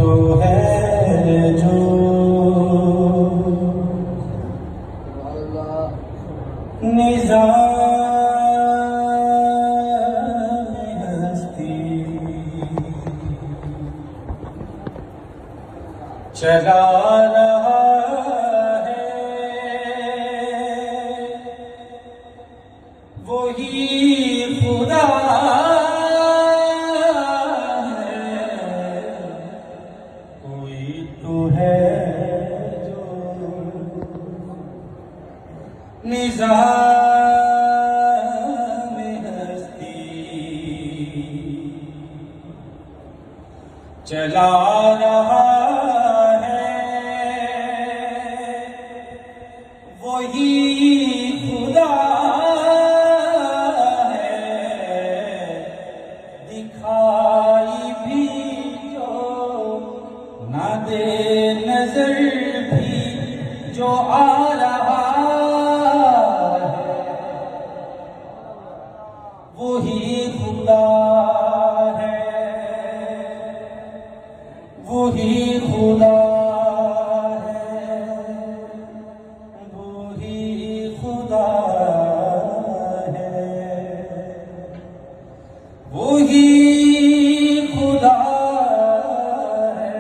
तो है जो निज़ाम हस्ती चला रहा है, वही खुदा है। कोई तो है जो निज़ाम हस्ती चला रहा है, वही खुदा है। दिखाई भी जो ना दे, नजर भी जो आ रहा है, वही खुदा है, वही खुदा है, वही खुदा है, वही खुदा है।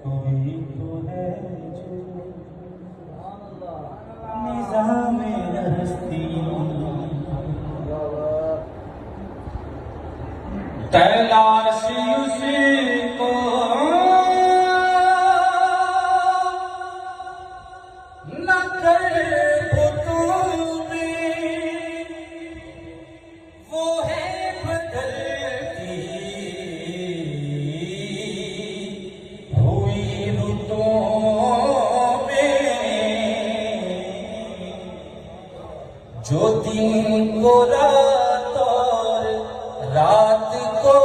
कोई तो है जो निज़ाम हस्ती तलाश उसको न कर बुतों में, वो है बदलती हुई रुतों में। जो दिन को रात और रात को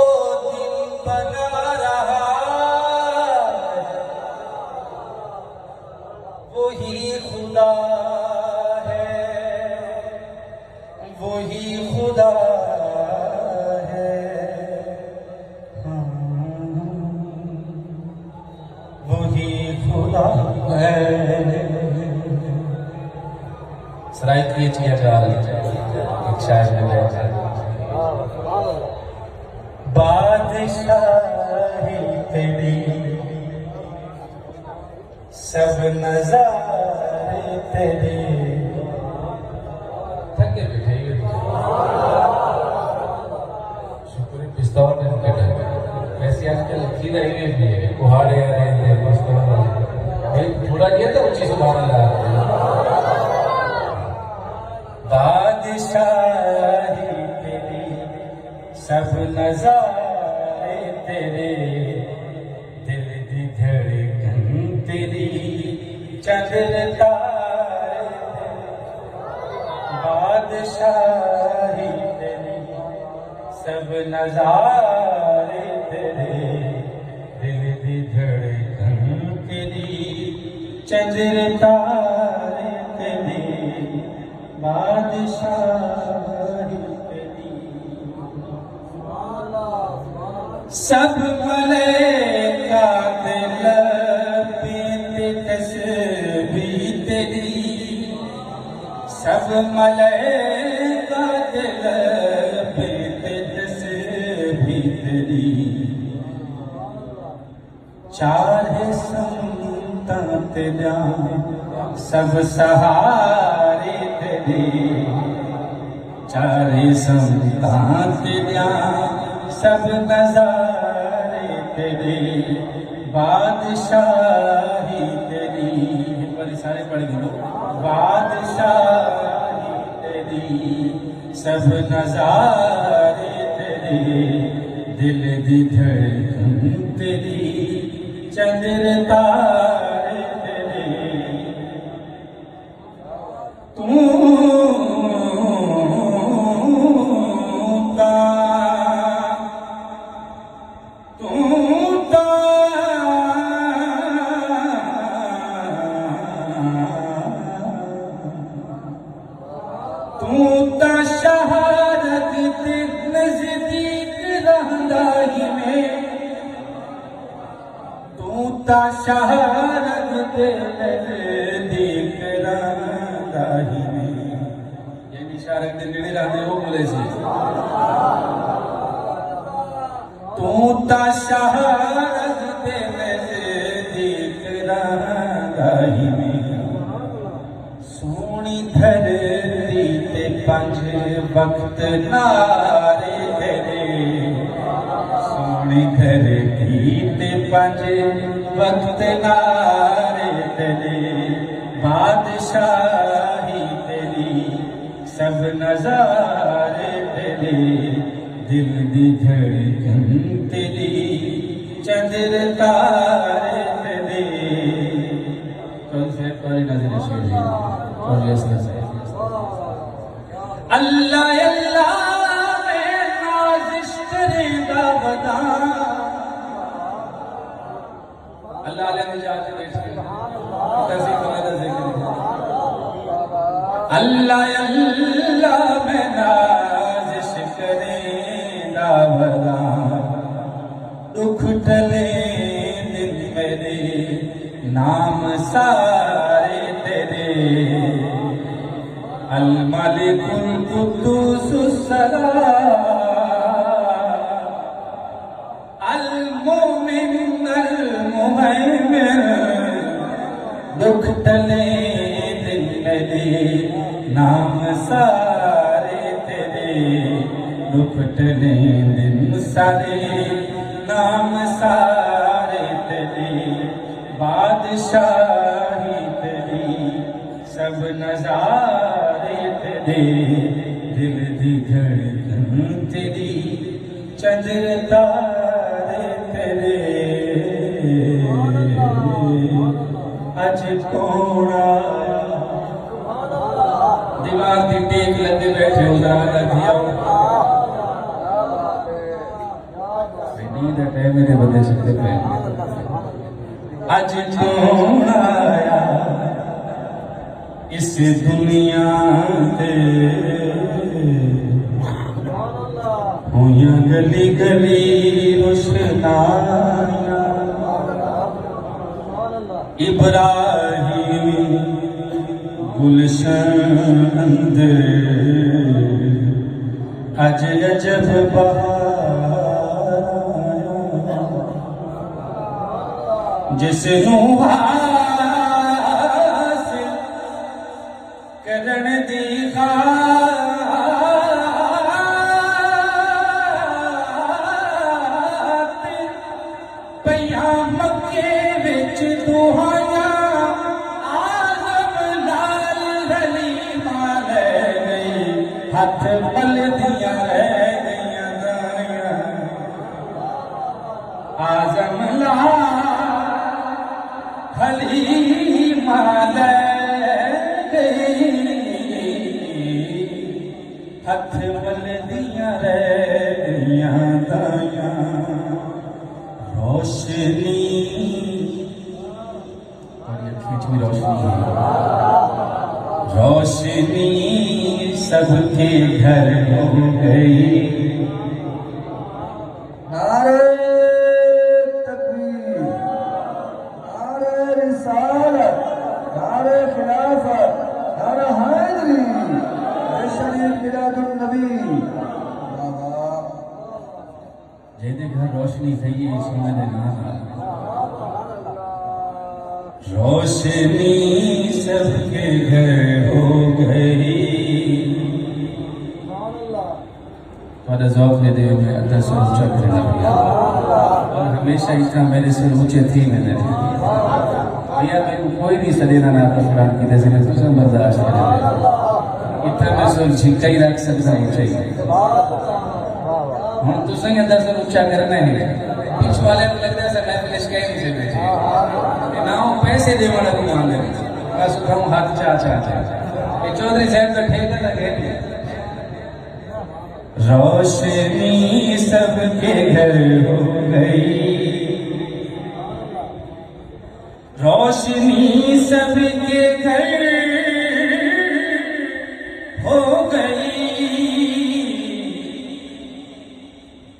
दिन बना रहा है, वही खुदा है, वही खुदा है। वही खुदा है। सराय किया जा रही है एक शायर ने लिखा, बादशाही तेरी सब नज़ारे तेरे। थके बैठे शुक्र पिस्तौल ने वैसे आजकल सीधा ही भी है, कुहाड़े आ रहे थे थोड़ा ये तो ऊंची सुभान अल्लाह। बादशाही तेरी सब नज़ारे तेरे, दिल दी धड़कन तेरी चंद्र तारे तेरे। बादशाही तेरी सब नज़ारे तेरे, दिल दी धड़कन तेरी चंद्र तारे तेरे। बादशाही तेरी सब मलाइका लबीते तस्बीह तेरी, सब मलाइका लबीते तस्बीह तेरी। चार संता तेरा सब सहारे तेरे, चार संता तेरा सब नज़ारे तेरे। बादशाही तेरी सारे पढ़ दो। बादशाही तेरी सब नज़ारे तेरे, दिल दी धड़कन तेरी चंद्र तारे तेरे। तू तू ता शहादत नजदीक रहंदा ही में ता शहरग दे नजदीक रहंदा ही ये भी शहरग दे नेड़े रहंदे हो बोले सी तू ता शहरग दे नजदीक रहंदा ही सोनी धरती ते पंज वक्त नारे तेरे सोनी धरती ते पंज वक्त नारे तेरे बादशाही तेरी सब नजारे तेरे दिल दी धड़कन तेरी चंद्र तारे तेरे कौन से कोई नजर शेर और ऐसा अल्लाह अल्लाह मैं नाज़िश करेगा बता अल्लाह अल्लाह ने जाते बैठे कैसे तुम्हारा जिक्र अल्लाह अल्लाह मैं नाज़िश करेगा बता दुख टले दिन मेरे नाम सारे तेरे अल मालिकुल कुद्दूसुस सलाम अल मोमिन अल मुहैमिन दुख टले दिन मेरे नाम सारे तेरे दुख टले दिन सारे नाम सारे तेरे बादशाही तेरी सब नजारे तेरे दिल दी धड़कन तेरी चंद्र तारे तेरे अज कौन आया दिमाग दी टेक लगे बैठे उदारा दिया नींद है मेरे बंदे सकते पे अज कौन आया इस दुनिया ते हुइयां गली गली रोशनाइयां इब्राहिम गुलशन अंदर अज अजब बहार जिसनू हासिल करन दी खातिर पईया मक्के विच दुहाइयां आज़म लाल रली माल गई हथ पलदियां रह गईयां दानियां आज़म लाल हलीमा ले गई हथ वलदियां रह गईयां दायां रोशनी और ये खींच भी रोशनी रोशनी सबके घर हो गई नारे जेदे घर रोशनी थी सोने दे नाम रोशनी सबके घर हो गई थोड़ा ज़ौक़ दे दे मैं अदा से ऊंचा करना और हमेशा इतना मेरे से ऊंचे थी मैंने भैया मैं कोई भी सदेना ना कुरान की तस्वीर तो सब बर्दाश्त कर इतना मैं सोच झिंका ही रख सकता हूँ चाहिए हम तो संग अंदर से ऊंचा करना है पीछ वाले को लगता है महफिल इसके नीचे बैठे ना हो पैसे दे वाला को मांगे बस हम हाथ चा चा चा ये चौधरी साहब का ठेका लगे रोशनी सबके घर हो गई रोशनी सबके घर हो गई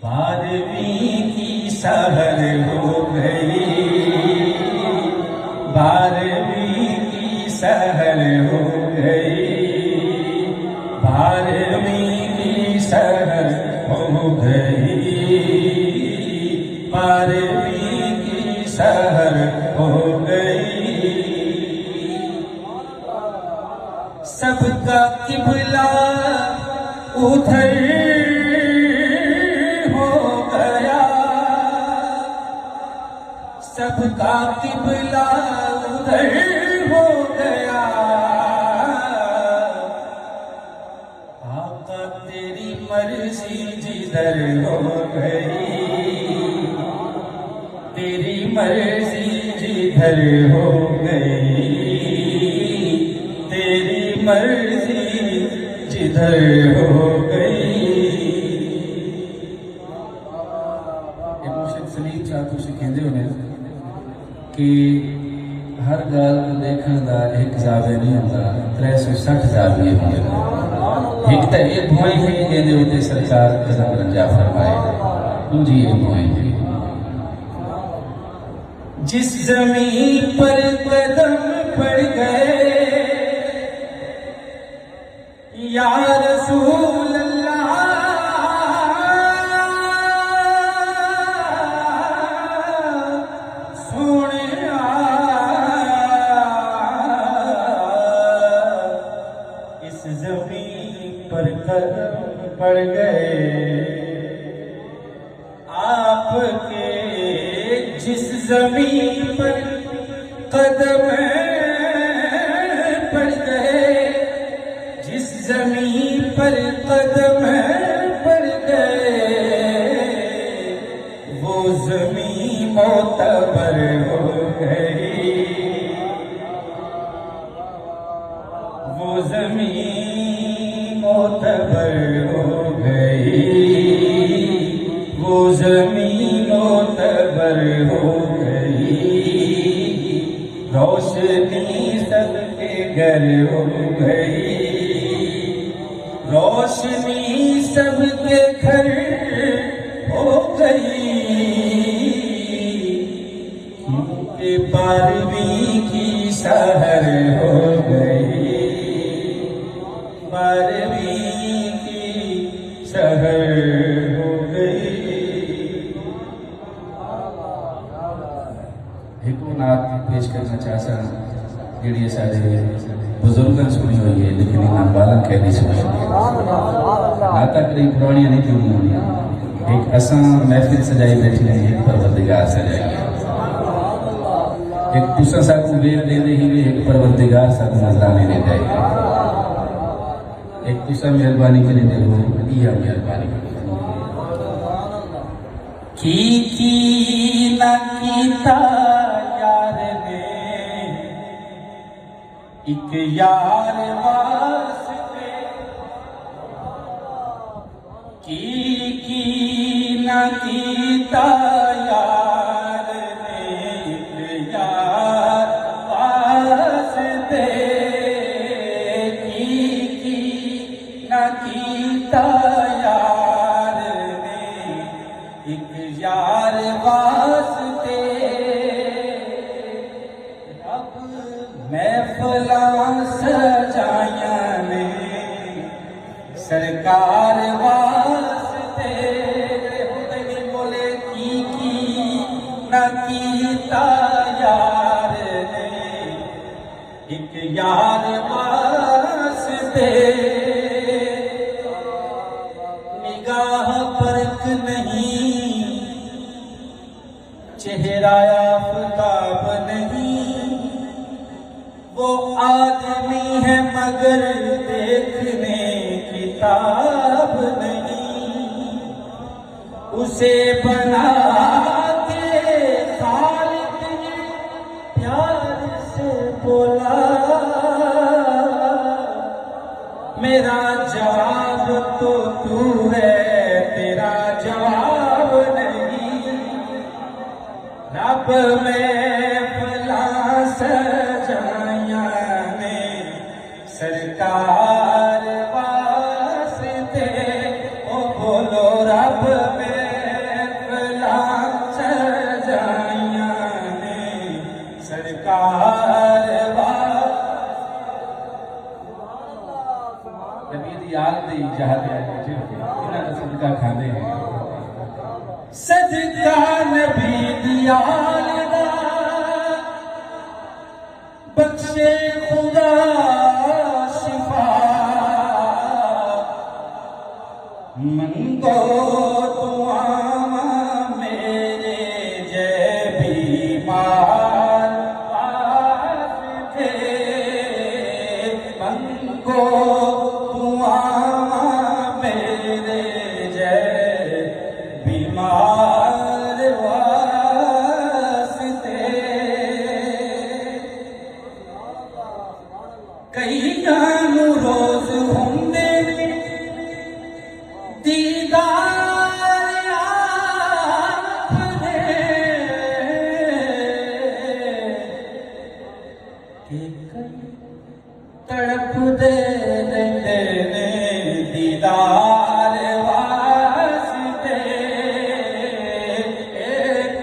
12वीं की सहर हो गई बारहवीं की सहर हो गई, बारहवीं की सहर हो गई। सबका किबला उधर हो गया, सबका किबला उधर हो गया। आका तेरी मर्जी जिधर हो गई, तेरी मर्जी जिधर हो गई, तेरी मर्जी जिधर हो गई। मुर्शिद सलीम साहब तुसीं कहंदे होने कि हर गाल को देखने का एक जावे नहीं होता, 360 जाविये होंगे। एक तो ये भुआई है जिहदे उत्ते सरकार कदम रंजा फरमाए, दूजी ये भुआई है जिस जमीन पर कदम पड़ गए या रसूल अल्लाह, सोनिया इस जमीन पर कदम पड़ गए आपके, जिस जमीन पर कदम पड़ गए, जिस जमीन पर कदम पड़ गए, वो जमीन मोतबर हो गई, वो जमीन मोतबर हो गई, वो जमीन मोतबर हो गई। रोशनी सबके घर हो गई, रोशनी सबके घर हो गई, क्योंकि 12वीं की सहर हो गई, 12वीं की सहर हो गई। एक नात पेश करना चाहता हूँ जी सारे बुजुर्गों सुनी हुई है, लेकिन इन्हें बालन कह नहीं सुनी। नाता कई पुरानियां नहीं सुनी हुई। एक असा महफिल सजाई बैठी है, एक परवरदिगार सजाई है, एक तुसा साकू वेर दे दे ही, एक परवरदिगार साकू नजराने दे दे, एक तुसा मेहरबानी करे दे हो, या मेहरबानी की ना कीता यार ने एक यार वास्ते, की ना कीता यार ने एक यार वास्ते, की ना कीता यार ने एक यार वास्ते। महफिलां सजाया ने सरकार वास्ते, बोले की ना कीता यार ने एक यार वास्ते। निगाह फर्क नहीं, चेहरा आफताब नहीं, वो आदमी है मगर देखने किताब नहीं, उसे बना के खालिक ने प्यार से बोला, मेरा जवाब तो तू है, तेरा जवाब नहीं। रब में फला सजाया ने सरकार वास्ते, ओ बोलो रब में फला सजाया ने सरकार वास्ते। याद दी हाथ इन्हां दा सदका खांदे हैं सदका नबी दिया बख्शे खुदा शिफा मंगो दुआ मेरे जय बीमार वास्ते मंगो दुआ मेरे जय बीमार वास्ते कई रोज होंदे दीदार आपने तड़प दे दीदार वास्ते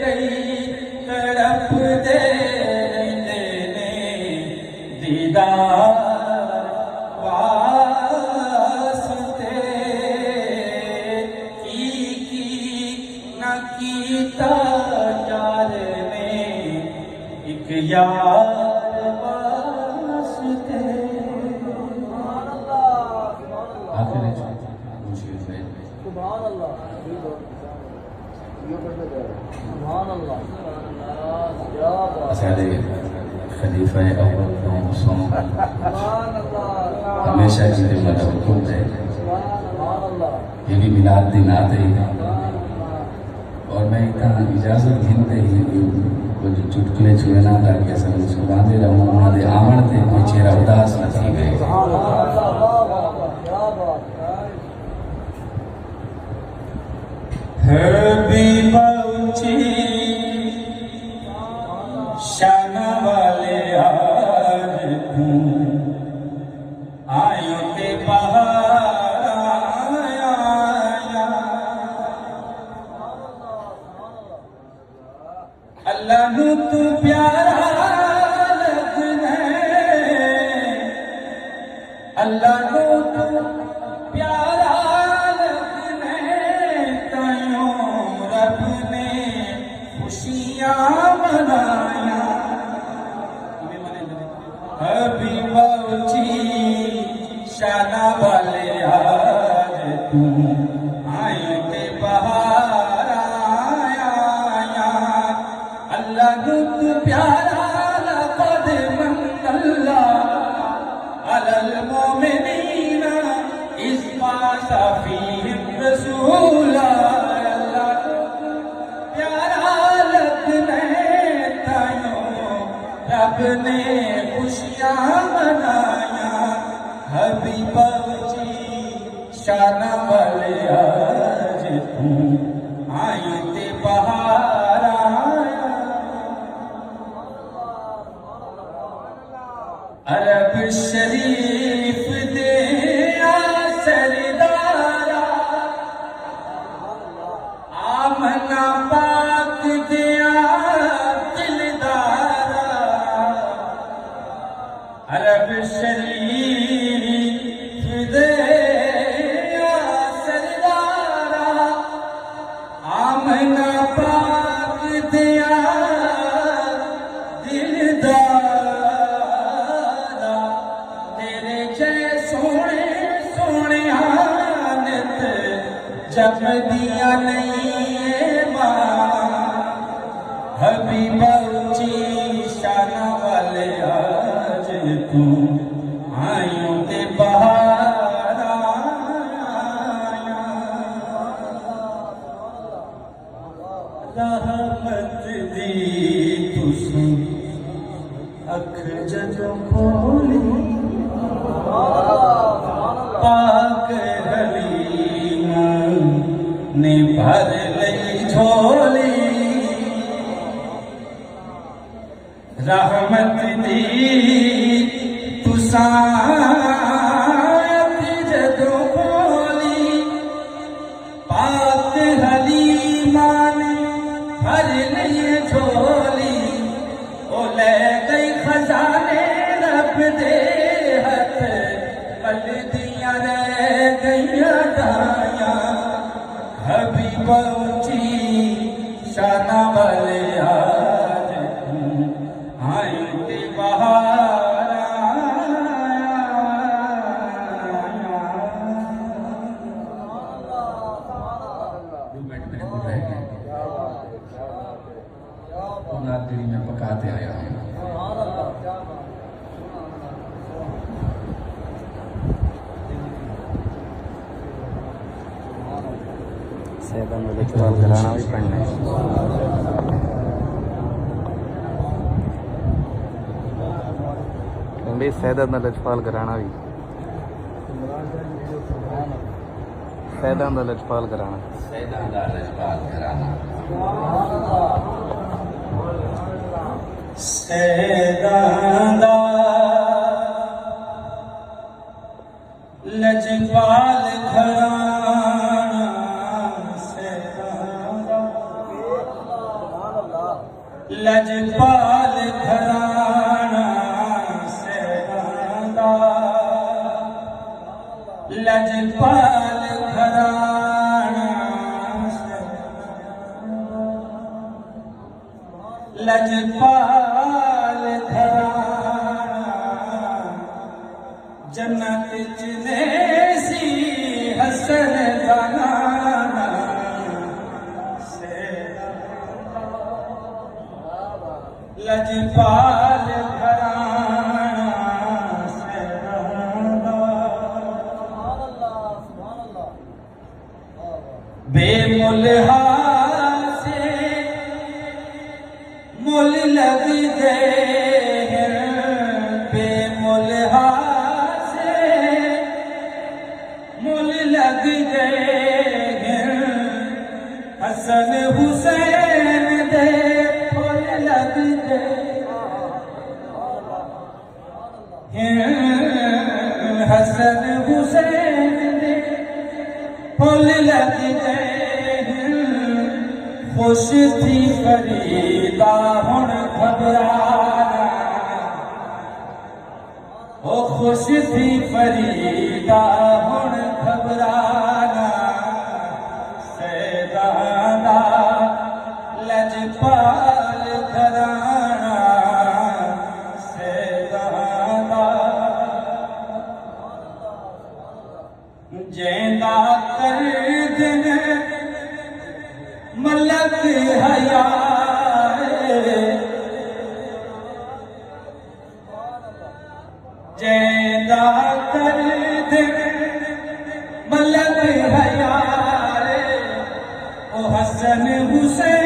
कई तड़प दे दीदार यार ने एक यार वास्ते आखिर मुश्किल है सुभान अल्लाह सुभान अल्लाह या असाले खलीफा अव्वल सुभान अल्लाह हमेशा की मतलब हुक्म है सुभान अल्लाह ये भी मिलाद दिन आते ही और मैं इतना इजाजत घिनते ही कुछ चुटकुले चुना था कि असल उसको बांधे रहूँ उन्होंने आवण थे कोई चेहरा उदास न थी गए शान वाले आज तू आयो ते अल्लाह नू तू प्यारा लगना अल्लाह नू तू प्यारा लगना तायों रब ने खुशियां मनाया हबीबा उची शाना वाले आज तू आयो ते बहार प्यारा लक़द मन्नल्लाहु अलल मोमिनीना इज़ बाअस फ़ीहिम रसूला प्यारा लगना तायों रब ने खुशियां मनाया हबीबा जी शान वाले आज तू आयो ते बहार अरब शरीफ दे सरदारा आमना पाक दिया दिलदारा अरब शरीफ दे सरदारा आमना पाक दिया दिलदारा जब दिया नहीं हबीबा उची शान वाले आज तू आयों ते बहार रहमत दी तुसी अख जदों खोली पाक ने भर लई झोली रहमत दी तुसां जदों खोली पाक हलीमा ने भर लई झोली ओ ले गई खजाने रब दे हथ पल दियां रह गईयां अदाया हबीब ऊंची शाना वाले आज आई ते बहार दो मिनट मेरे को रह गए तेरी मैं पकाते आया हूँ। सैयदन इकबाल घराना भी पढ़ना है। सैयदन लजपाल घराना भी सैयदन लजपाल घराना सैयदा लजपाल घराना सैयदा लजपाल घराना सैयदा लजपाल घराना लजपाल घराना जन्नत चलेसी हसन बनाना लजपाल घराना बेमुल से मुल लग गए बेमुल से मुल लग गए हसन हुसैन दे फुल लग गए हसन हुसैन दे फुल लग गए खुश थी फरीदा हुण घबराना ओ खुश थी फरीदा हुण घबराना सैयदा लजपाल घराना सैयदा जेंदा कर दिन मलक हया जैदा कर दे मलक हया ओ हसन हुसैन